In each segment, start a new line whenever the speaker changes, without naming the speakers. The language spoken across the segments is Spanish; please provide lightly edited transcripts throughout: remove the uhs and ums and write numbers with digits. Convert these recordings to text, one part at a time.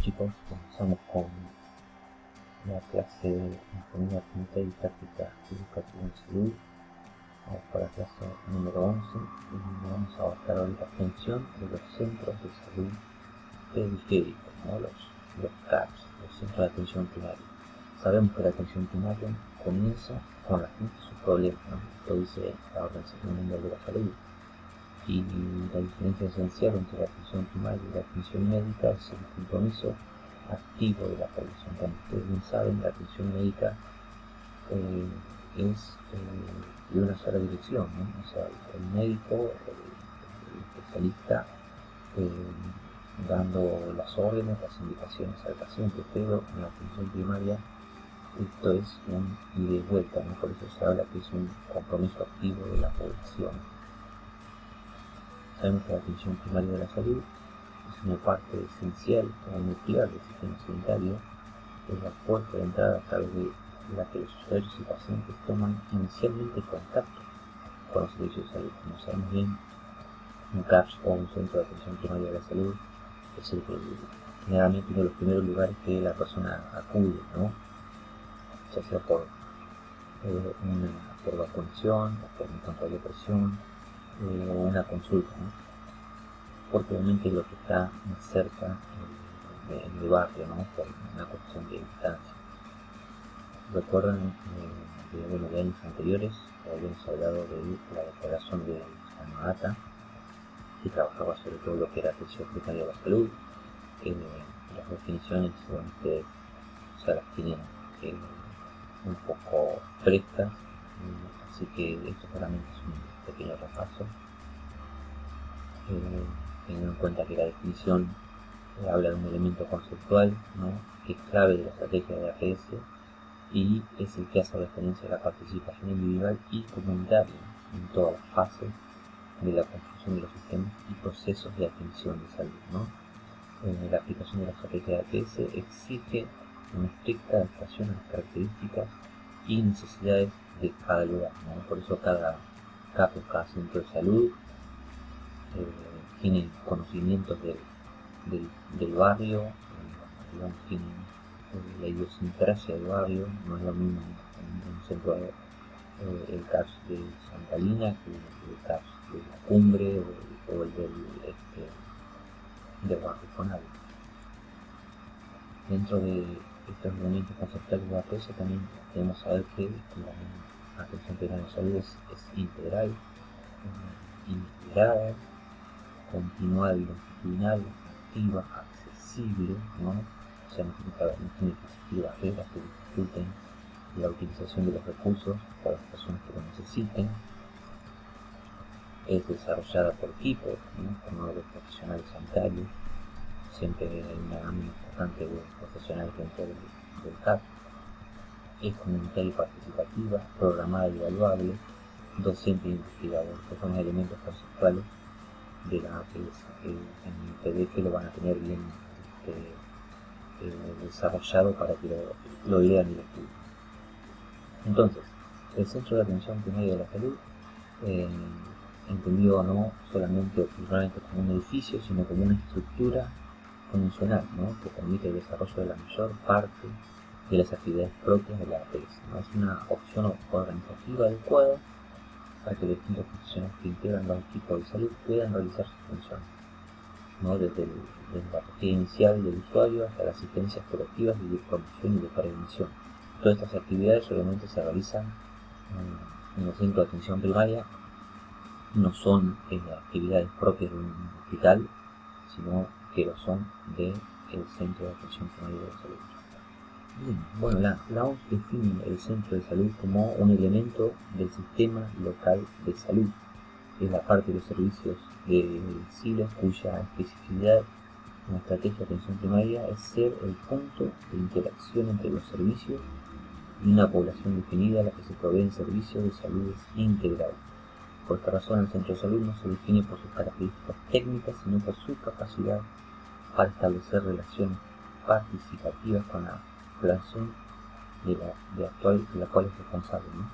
chicos, comenzamos con la clase de Ingeniería Clínica y Práctica Educativa en Salud. Vamos para la clase número 11 y vamos a abarcar hoy la atención de los centros de salud periféricos, ¿no? los CAPS, los centros de atención primaria. Sabemos que la atención primaria comienza con la gente y sus problemas, ¿no? Esto dice la Organización Mundial de la Salud. Y la diferencia esencial entre la atención primaria y la atención médica es el compromiso activo de la población. Como ustedes bien saben, la atención médica es de una sola dirección, ¿no? O sea, el médico, el especialista, dando las órdenes, las indicaciones al paciente, pero en la atención primaria esto es un ida y vuelta, ¿no? Por eso se habla que es un compromiso activo de la población. Sabemos que la atención primaria de la salud es una parte esencial o nuclear del sistema sanitario, es la puerta de entrada a través de la que los usuarios y pacientes toman inicialmente contacto con los servicios de salud. Como sabemos bien, un CAPS o un centro de atención primaria de la salud es generalmente uno de los primeros lugares que la persona acude, ¿no? Ya sea por vacunación, o por un control de presión, o una consulta, ¿no? Porque obviamente es lo que está más cerca del barrio, ¿no? Por una cuestión de distancia. Recuerdan de años anteriores habíamos hablado de la declaración de Yamagata, que trabajaba sobre todo lo que era atención primaria de la salud. Las definiciones ustedes ya las tienen un poco frescas, así que esto solamente es un pequeño repaso. Teniendo en cuenta que la definición habla de un elemento conceptual, ¿no? Que es clave de la estrategia de APS y es el que hace referencia a la participación individual y comunitaria en todas las fases de la construcción de los sistemas y procesos de atención de salud, ¿no? La aplicación de la estrategia de APS exige una estricta adaptación a las características y necesidades de cada lugar, ¿no? Por eso cada CAPS, cada centro de salud tiene conocimientos del barrio, digamos, tiene la idiosincrasia del barrio. No es lo mismo en un centro el CAPS de Santa Lina que el CAPS de la Cumbre o el del barrio Conal. Dentro de estos elementos conceptuales de APS también debemos saber que la atención primaria de salud es integral, integrada, continuada y longitudinal, activa, accesible, ¿no? O sea, no tiene que existir barreras que dificulten la utilización de los recursos para las personas que lo necesiten. Es desarrollada por equipos, ¿no? Por los profesionales sanitarios. Siempre hay una gama importante de profesionales dentro del CAP. Es comunitaria y participativa, programada y evaluable, docente e investigador. Estos son elementos conceptuales de la APS que en el PDF lo van a tener bien desarrollado para que lo lean y lo estudien. Entonces, el centro de atención primaria de la salud, entendido no solamente o principalmente como un edificio, sino como una estructura funcional, ¿no? Que permite el desarrollo de la mayor parte de las actividades propias de la APS, ¿no? Es una opción organizativa adecuada para que los distintos profesionales que integran los equipos de salud puedan realizar sus funciones, ¿no? Desde la partida inicial del usuario hasta las asistencias colectivas de promoción y de prevención. Todas estas actividades obviamente se realizan en el centro de atención primaria, no son actividades propias de un hospital, sino que lo son del centro de atención primaria de la salud. Bien, bueno, la OMS define el centro de salud como un elemento del sistema local de salud. Es la parte de los servicios de SILA cuya especificidad en la estrategia de atención primaria es ser el punto de interacción entre los servicios y una población definida a la que se proveen servicios de salud integral. Por esta razón, el centro de salud no se define por sus características técnicas, sino por su capacidad para establecer relaciones participativas con la población de la cual es responsable, ¿no?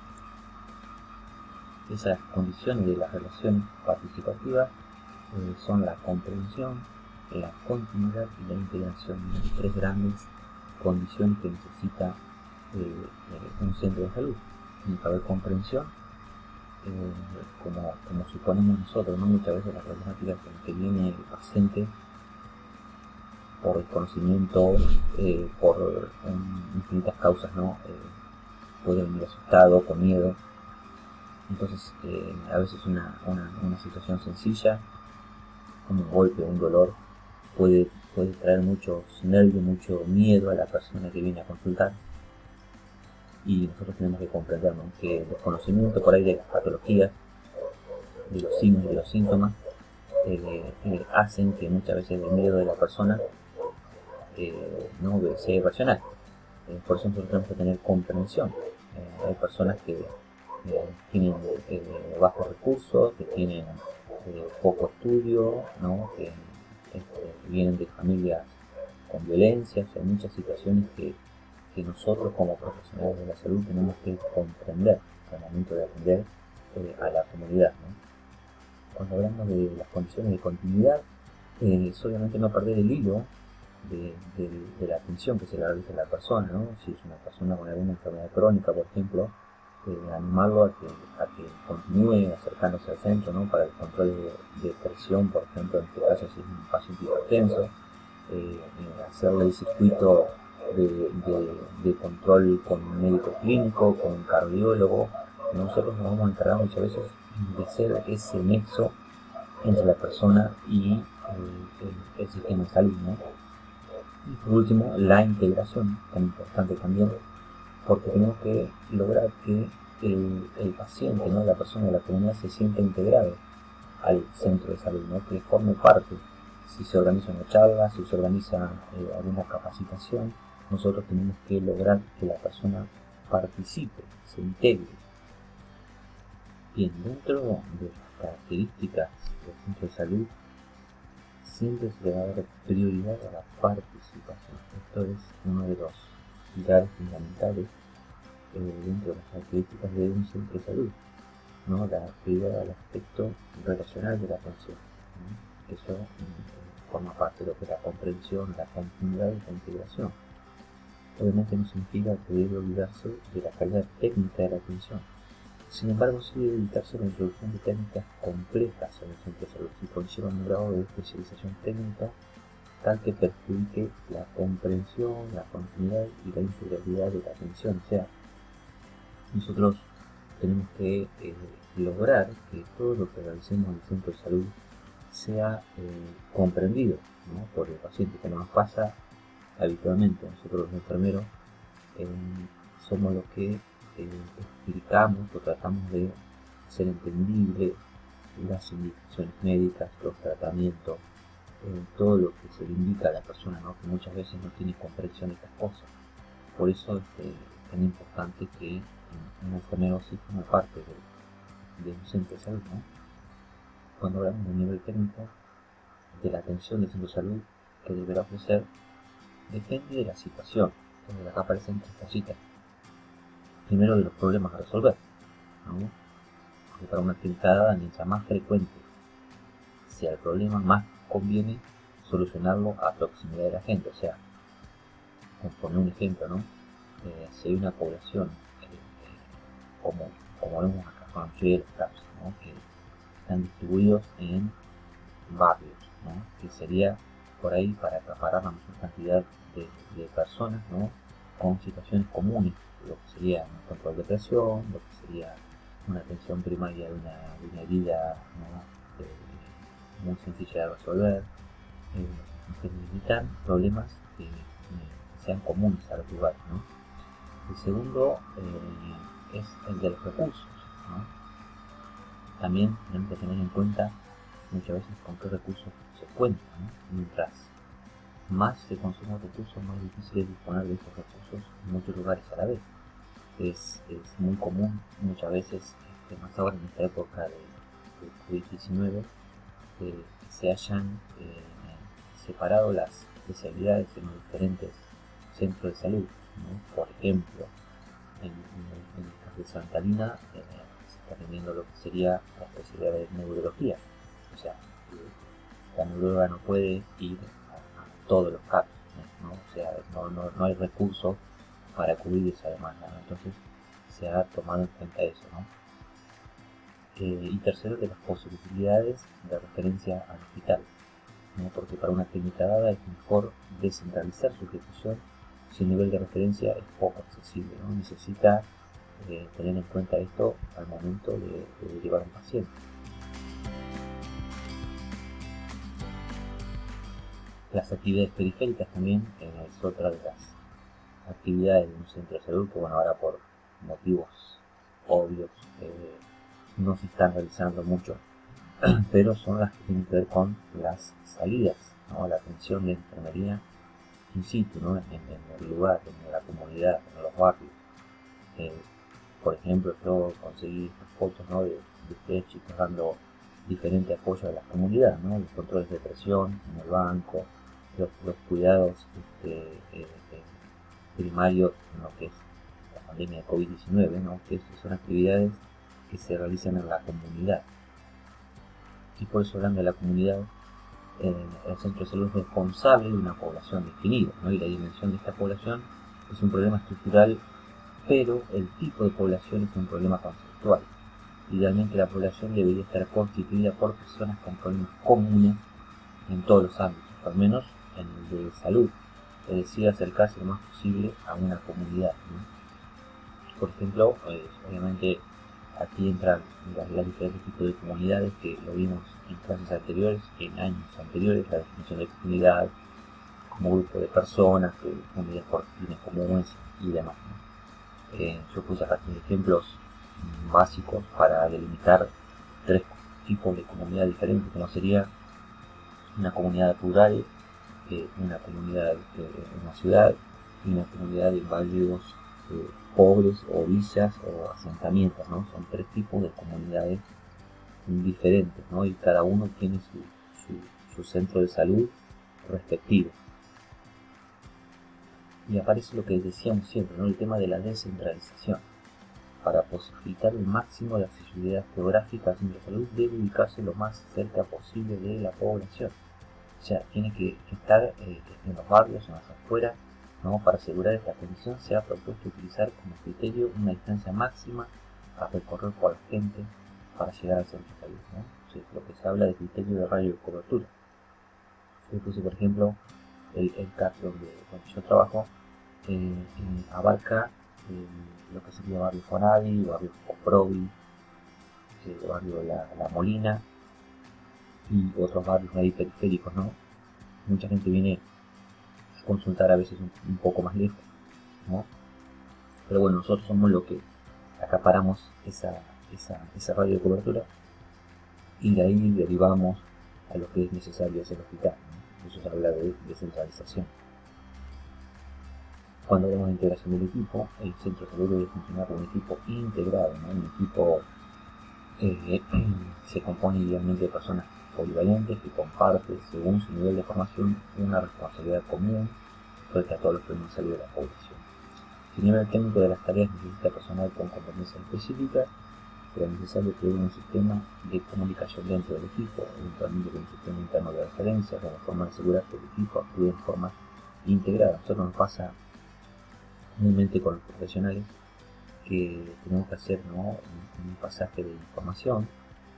Esas condiciones de las relaciones participativas son la comprensión, la continuidad y la integración, tres grandes condiciones que necesita un centro de salud. Tiene que haber comprensión, como suponemos nosotros, ¿no? Muchas veces la problemática con que viene el paciente por desconocimiento, por infinitas causas, ¿no? Puede venir asustado, con miedo. Entonces, a veces una situación sencilla, como un golpe, un dolor, puede traer muchos nervios, mucho miedo a la persona que viene a consultar. Y nosotros tenemos que comprender, ¿no? Que el desconocimiento por ahí de las patologías, de los signos y de los síntomas, hacen que muchas veces el miedo de la persona no sea irracional. Por eso nosotros tenemos que tener comprensión. Hay personas que tienen bajos recursos, que tienen poco estudio, ¿no? Que vienen de familias con violencia. Hay muchas situaciones que nosotros como profesionales de la salud tenemos que comprender al momento de atender a la comunidad, ¿no? Cuando hablamos de las condiciones de continuidad, es obviamente no perder el hilo de la atención que se le realiza a la persona, ¿no? Si es una persona con alguna enfermedad crónica, por ejemplo, animarlo a que continúe acercándose al centro, ¿no? Para el control de presión, por ejemplo, en este caso si es un paciente hipertenso, hacerle el circuito de control con un médico clínico, con un cardiólogo. Nosotros nos vamos a encargar muchas veces de ser ese nexo entre la persona y el sistema de salud, ¿no? Y por último, la integración, tan importante también, porque tenemos que lograr que el paciente, ¿no? La persona de la comunidad se sienta integrado al centro de salud, ¿no? Que forme parte. Si se organiza una charla, si se organiza alguna capacitación, nosotros tenemos que lograr que la persona participe, se integre. Bien, dentro de las características del centro de salud, siempre se le va a dar prioridad a la participación. Esto es uno de los pilares fundamentales dentro de las características de un centro de salud, ¿no? La prioridad al aspecto relacional de la atención, ¿no? Eso forma parte de lo que es la comprensión, la continuidad y la integración. Obviamente no significa que debe olvidarse de la calidad técnica de la atención. Sin embargo, sí debe evitarse la introducción de técnicas complejas en el centro de salud si conllevan un grado de especialización técnica tal que perjudique la comprensión, la continuidad y la integralidad de la atención. O sea, nosotros tenemos que lograr que todo lo que realicemos en el centro de salud sea comprendido, ¿no? Por el paciente, que no nos pasa habitualmente. Nosotros los enfermeros somos los que explicamos o tratamos de hacer entendible las indicaciones médicas, los tratamientos, todo lo que se le indica a la persona, ¿no? Que muchas veces no tiene comprensión de estas cosas. Por eso es tan importante que un enfermero sí forma parte de un centro de salud, ¿no? Cuando hablamos de nivel técnico de la atención del centro de salud que deberá ofrecer, depende de la situación. Entonces acá aparecen tres cositas. Primero, de los problemas a resolver, ¿no? Porque para una actividad, mientras más frecuente sea el problema, más conviene solucionarlo a proximidad de la gente. O sea, por poner un ejemplo, ¿no? Si hay una población, como vemos acá con la mayoría de los casos, ¿no? Que están distribuidos en barrios, ¿no? Que sería por ahí para acaparar la mayor cantidad de personas, ¿no? Con situaciones comunes, lo que sería un control de presión, lo que sería una atención primaria de una herida, ¿no? Muy sencilla de resolver. Se necesitan problemas que sean comunes a los lugares, ¿no? El segundo es el de los recursos, ¿no? También tenemos que tener en cuenta muchas veces con qué recursos se cuenta, ¿no? Mientras más se consumen recursos, más difícil es disponer de esos recursos en muchos lugares a la vez. Es muy común muchas veces, más ahora en esta época de COVID-19, que se hayan separado las especialidades en los diferentes centros de salud, ¿no? Por ejemplo, en el caso de Santa Lina se está teniendo lo que sería la especialidad de neurología. O sea, la neuróloga no puede ir a todos los casos, ¿no? O sea, no hay recursos para cubrir esa demanda, ¿no? Entonces se ha tomado en cuenta eso, ¿no? Y tercero, de las posibilidades de referencia al hospital, ¿no? Porque para una clínica dada es mejor descentralizar su ejecución si el nivel de referencia es poco accesible, ¿no? Necesita tener en cuenta esto al momento de derivar a un paciente. Las actividades periféricas también es otra de las actividades de un centro de salud que, bueno, ahora por motivos obvios no se están realizando mucho, pero son las que tienen que ver con las salidas, ¿no? La atención de enfermería in situ, ¿no? en el lugar, en la comunidad, en los barrios. Por ejemplo, yo conseguí estas fotos, ¿no? de ustedes chicos dando diferente apoyo a la comunidad, ¿no? Los controles de presión en el banco, los cuidados primarios en lo que es la pandemia de COVID-19, ¿no? Que son actividades que se realizan en la comunidad. Y por eso, hablando de la comunidad, el centro de salud es responsable de una población definida, ¿no? Y la dimensión de esta población es un problema estructural, pero el tipo de población es un problema conceptual. Idealmente la población debería estar constituida por personas con problemas comunes en todos los ámbitos, al menos en el de salud, es decir, acercarse lo más posible a una comunidad, ¿no? Por ejemplo, obviamente aquí entran los diferentes tipos de comunidades que lo vimos en clases anteriores, en años anteriores, la definición de comunidad como grupo de personas, comunidades por fines comunes y demás, ¿no? Yo puse acá ejemplos básicos para delimitar tres tipos de comunidad diferentes, como sería una comunidad rural, una comunidad en una ciudad y una comunidad de barrios pobres o villas o asentamientos, ¿no? Son tres tipos de comunidades diferentes, ¿no? Y cada uno tiene su centro de salud respectivo. Y aparece lo que decíamos siempre, ¿no? El tema de la descentralización. Para posibilitar el máximo de accesibilidad geográfica al centro de salud debe ubicarse lo más cerca posible de la población. O sea, tiene que estar en los barrios, en las afueras, ¿no? Para asegurar esta condición se ha propuesto utilizar como criterio una distancia máxima a recorrer por la gente para llegar al centro de salud, ¿no? O sea, lo que se habla de criterio de radio de cobertura. Yo puse, por ejemplo, el caso donde yo trabajo abarca lo que sería barrio Fonavi, barrio Coprovi, barrio la Molina y otros barrios ahí periféricos, ¿no? Mucha gente viene a consultar a veces un poco más lejos, ¿no? Pero bueno, nosotros somos los que acaparamos esa radio de cobertura y de ahí derivamos a lo que es necesario hacer el hospital, ¿no? Eso se habla de descentralización. Cuando hablamos de integración del equipo, el centro de salud debe funcionar como un equipo integrado, ¿no? Un equipo se compone idealmente de personas polivalentes que comparten, según su nivel de formación, una responsabilidad común frente a todos los problemas de salud de la población. Si el nivel técnico de las tareas necesita personal con competencia específica, será necesario crear un sistema de comunicación dentro del equipo, eventualmente con un sistema interno de referencia, como forma de asegurar que el equipo actúe de forma integrada. Nosotros nos pasa comúnmente con los profesionales que tenemos que hacer, ¿no? un pasaje de información,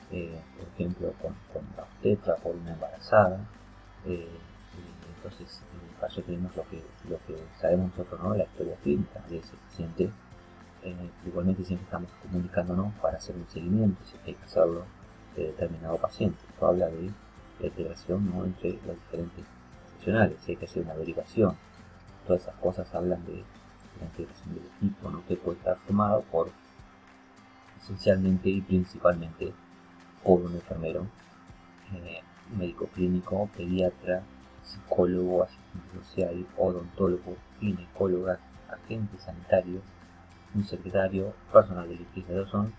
por ejemplo con la obstetra por una embarazada, entonces para eso tenemos lo que sabemos nosotros, ¿no? La historia clínica de ese paciente. Igualmente siempre estamos comunicándonos para hacer un seguimiento, si hay que hacerlo, de determinado paciente. Esto habla de la integración, ¿no? Entre los diferentes profesionales, si hay que hacer una derivación. Todas esas cosas hablan de la integración del equipo, ¿no? Que puede estar formado por esencialmente y principalmente por un enfermero, médico clínico, pediatra, psicólogo, asistente social, odontólogo, ginecóloga, agente sanitario, un secretario, personal de limpieza. Son,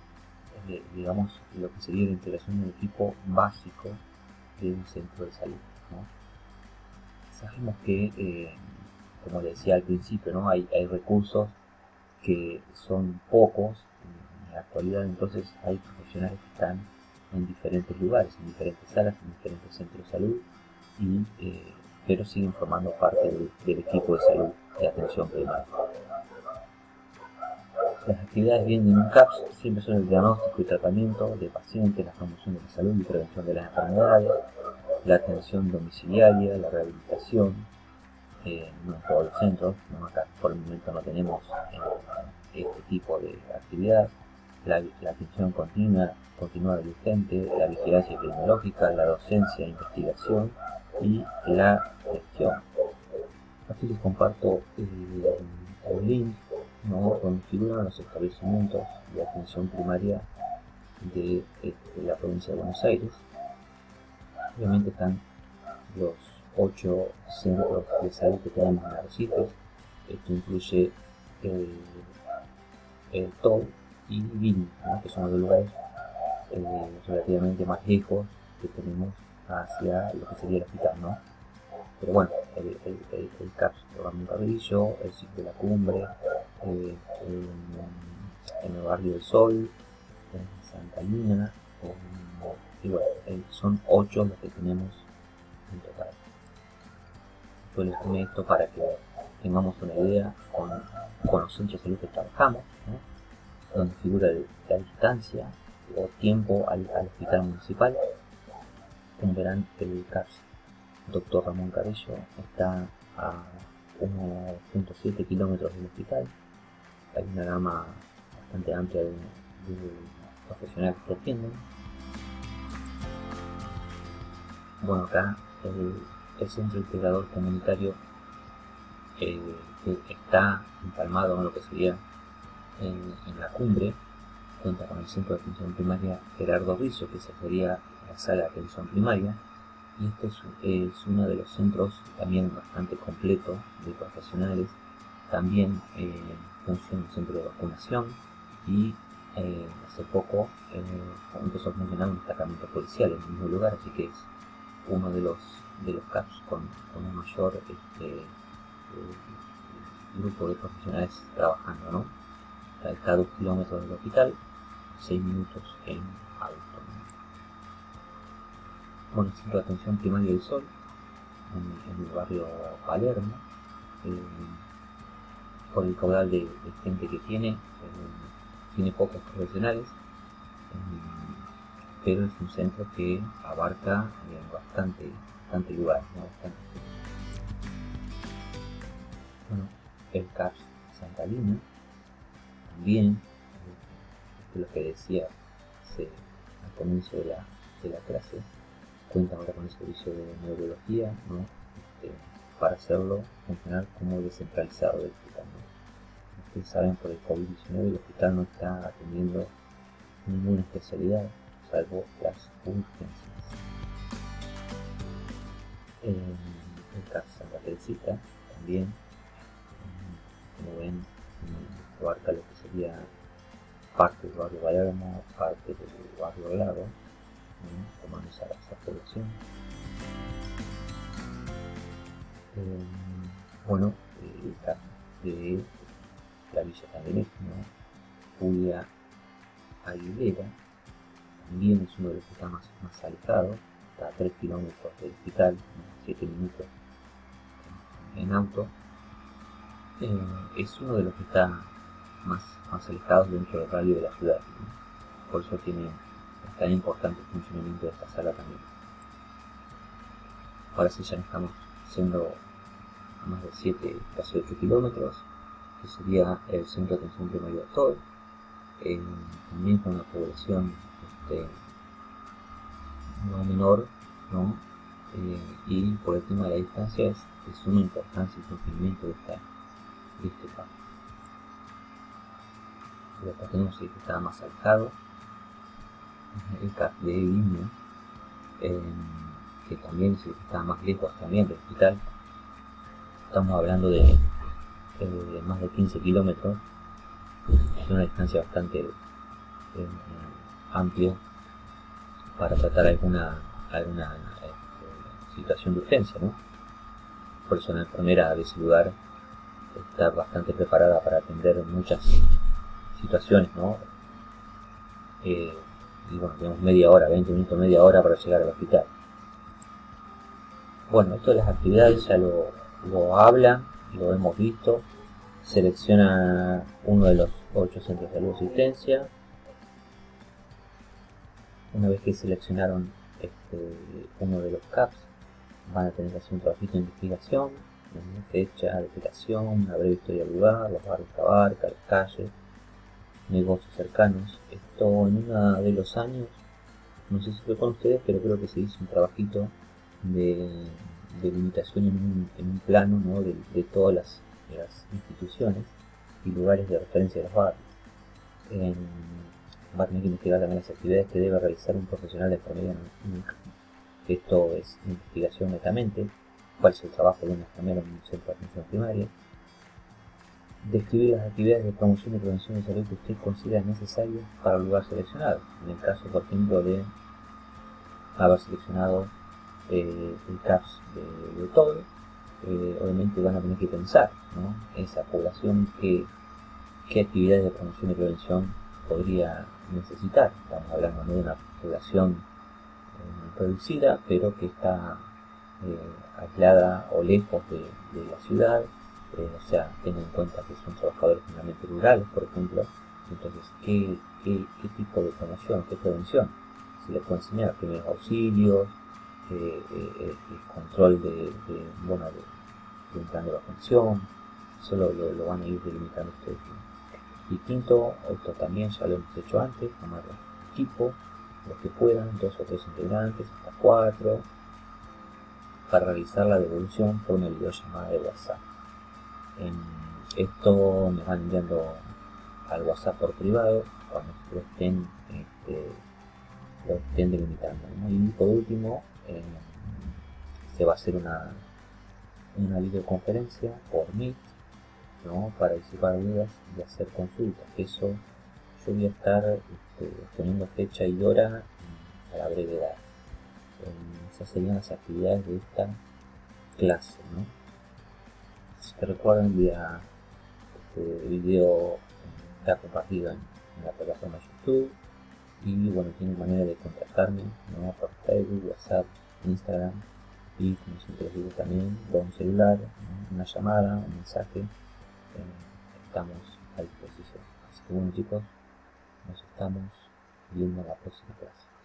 digamos, lo que sería la integración del equipo básico de un centro de salud, ¿no? Sabemos que, como le decía al principio, ¿no? hay recursos que son pocos en la actualidad, entonces hay profesionales que están en diferentes lugares, en diferentes salas, en diferentes centros de salud, pero siguen formando parte del equipo de salud de atención primaria. Las actividades bien en un CAPS siempre son el diagnóstico y tratamiento de pacientes, la promoción de la salud y prevención de las enfermedades, la atención domiciliaria, la rehabilitación, no en todos los centros, ¿no? Acá por el momento no tenemos este tipo de actividad, la atención continuada y urgente, la vigilancia epidemiológica, la docencia e investigación y la gestión. Aquí les comparto el link, ¿no? Donde figuran los establecimientos de atención primaria de la provincia de Buenos Aires. Obviamente están los 8 centros de salud que tenemos en Arrecifes. Esto incluye el TOD y Vini, ¿no? Que son los lugares relativamente más lejos que tenemos hacia lo que sería el hospital, ¿no? Pero bueno, el CAPS de Ramón Carrillo, el Ciclo de la Cumbre, en el Barrio del Sol, en Santa Lina, y bueno, son 8 los que tenemos en total. Yo les pone esto para que tengamos una idea con los centros de salud que trabajamos, ¿no? Donde figura la distancia o tiempo al hospital municipal. Como verán, el CAPS Dr. Ramón Carrillo está a 1.7 kilómetros del hospital. Hay una gama bastante amplia de profesionales que atienden. Bueno, acá el centro integrador comunitario que está empalmado en lo que sería en la cumbre, cuenta con el centro de atención primaria Gerardo Rizzo, que sería la sala de atención primaria, y este es uno de los centros también bastante completo de profesionales. También funciona un centro de vacunación y hace poco empezó a funcionar un destacamento policial en el mismo lugar, así que es uno de los CAPS con un mayor grupo de profesionales trabajando, ¿no? Está a 2 kilómetros del hospital, 6 minutos en auto, ¿no? Bueno, el centro de atención primaria del Sol, en el barrio Palermo, por el caudal de gente que tiene pocos profesionales, pero es un centro que abarca bastante lugar, ¿no? Bueno, el CAPS Santa Lina también, de lo que decía al comienzo de la clase, cuenta ahora con el servicio de neurología, ¿no? Para hacerlo funcionar como descentralizado del hospital, ¿no? Ustedes saben, por el COVID-19 el hospital no está atendiendo ninguna especialidad salvo las urgencias. El CAPS Santa Teresita también, como ven, abarca lo que sería parte del barrio Palermo, parte del barrio Lago, tomando esa población. Bueno, el caso de la Villa San Benito, ¿no? Julia Aguilera, también es uno de los que está más alejado, está a 3 kilómetros del hospital, 7 minutos en auto. Es uno de los que está más alejados dentro del radio de la ciudad, ¿no? Por eso tiene tan importante el funcionamiento de esta sala también. Ahora sí ya estamos siendo a más de 7, casi 8 kilómetros, que sería el centro de atención primaria de todo, también con una población no menor, ¿no? Y por el tema de la distancia es de suma importancia el funcionamiento de este campo. Y acá tenemos el que está más alejado, el CAP de Viña, que también es el que está más lejos también del hospital. Estamos hablando de más de 15 kilómetros, es una distancia bastante amplia para tratar alguna situación de urgencia, ¿no? Por eso la enfermera de ese lugar está bastante preparada para atender muchas situaciones, ¿no? y bueno, tenemos media hora, 20 minutos, media hora para llegar al hospital. Bueno, esto de las actividades ya lo habla, lo hemos visto. Selecciona uno de los 8 centros de salud de asistencia. Una vez que seleccionaron uno de los CAPS, van a tener que hacer un trabajito de investigación, fecha de aplicación, una breve historia del lugar, los barrios que abarca, las calles, negocios cercanos. Esto en uno de los años, no sé si fue con ustedes, pero creo que se hizo un trabajito de limitación en un plano, ¿no? de todas las instituciones y lugares de referencia de los barrios. Va a tener que investigar también las actividades que debe realizar un profesional de enfermería en esto es investigación netamente, cuál es el trabajo de una enfermera en un centro de atención primaria. Describir las actividades de promoción y prevención de salud que usted considera necesarias para el lugar seleccionado. En el caso, por ejemplo, de haber seleccionado el CAPS de todo, obviamente van a tener que pensar, ¿no? Esa población qué actividades de promoción y prevención podría necesitar. Estamos hablando, ¿no?, de una población reducida, pero que está aislada o lejos de la ciudad, o sea, tengan en cuenta que son trabajadores generalmente rurales, por ejemplo. Entonces, ¿qué tipo de promoción, qué prevención? Se les puede enseñar primeros auxilios, el control de un plan de vacunación. Eso lo van a ir delimitando ustedes. Y quinto, esto también ya lo hemos hecho antes, tomar equipo, los que puedan, 2 o 3 integrantes, hasta 4, para realizar la devolución por una videollamada de WhatsApp. Esto nos van enviando al WhatsApp por privado cuando lo estén delimitando, ¿no? Y por último, se va a hacer una videoconferencia por Meet, ¿no?, para disipar dudas y hacer consultas. Eso yo voy a estar poniendo fecha y hora a la brevedad. Esas serían las actividades de esta clase, ¿no? Si te recuerdan, envía este video está compartido en la plataforma YouTube, y bueno, tienen manera de contactarme, ¿no?, por Facebook, WhatsApp, Instagram, y como siempre les digo, también por un celular, ¿no?, una llamada, un mensaje, estamos a disposición. Así que bueno, chicos, nos estamos viendo en la próxima clase.